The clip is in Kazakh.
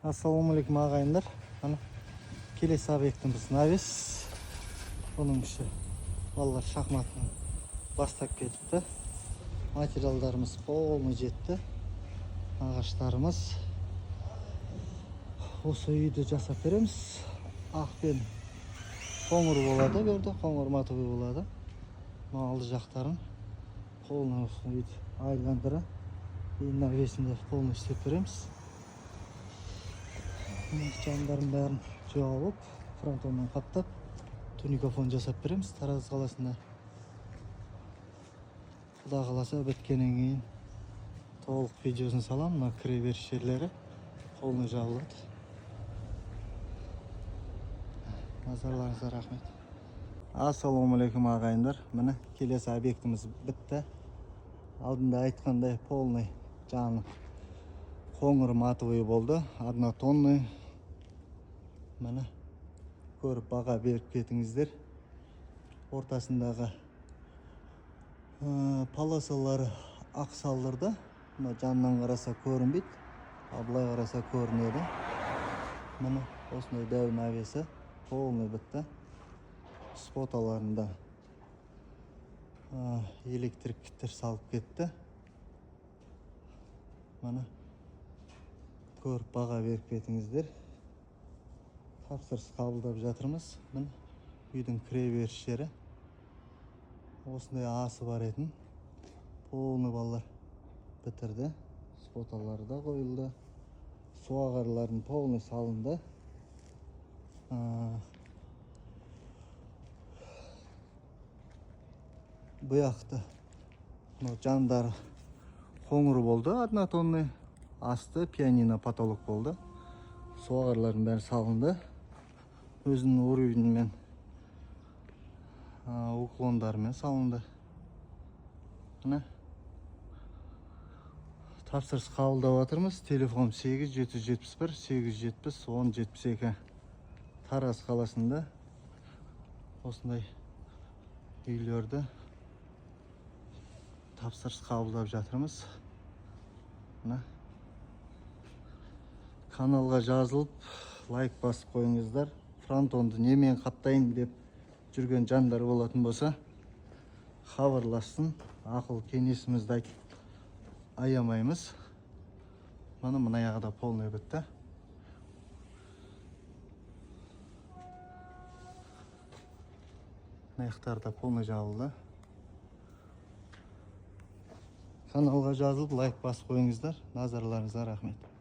Assalamualaikum ағайындар. Ана келесі объектіміз навес. Оның іші балалар шахматын бастап кетіпті. Материалдарымыз полный жетті. Ағаштарымыз. Осы үйді жасап береміз. Ақ пен қоңыр болады, көрді, қоңыр матовый болады. Алды жақтарын полный үйді айландыра. Навесінде полный істеп береміз. Жандарын бәрін жауып, фронтоннан қаптап, туникофон жасап береміз. Тараз қаласында. Құда қаласа біткеннен кейін толық видеосын салам. Мына кіре беріс жерлері полный жабылады. Назарларыңызға рахмет. Ассалаумалейкум ағайындар. Міне келесі объектіміз бітті. Алдында айтқандай полный жаны қоңыр матовый болды. 1 тонны. Міне көріп баға беріп кетіңіздер. Ортасындағы полосалары ақ салдырды. Мына жанынан қараса көрінбейді. Былай қараса көрінеді. Міне осындай дәу навесі полный бітті. Споталарында электриктер салып кетті. Міне көріп баға беріп кетіңіздер. Тапсырыс қабылдап жатырмыз. Міне үйдің кіре беріс жері. Осындай асы бар етін. Полный балалар бітірді. Споталары да қойылды. Суағарларын полный салынды. Бұяқты жандары қоңыр болды. 1 тонны. Асты пианино потолок болды. Суағарлардың бәрі салынды. Өзінің уровеньмен уклондарымен салынды. Міне тапсырыс қабылдап жатырмыз. Телефон 8771 870 1072. Тараз қаласында осындай үйлерді тапсырыс қабылдап жатырмыз. Міне каналға жазылып, лайк басып қойыңыздар. Фронтонды немен қаптайын деп жүрген жандар болатын болса, хабарлассын. Ақыл кеңесімізді аямаймыз. Мына яғда полный бітті. Аяқтарда полный жабылды. Каналға жазылып, лайк басып қойыңыздар. Назарларыңызға рахмет.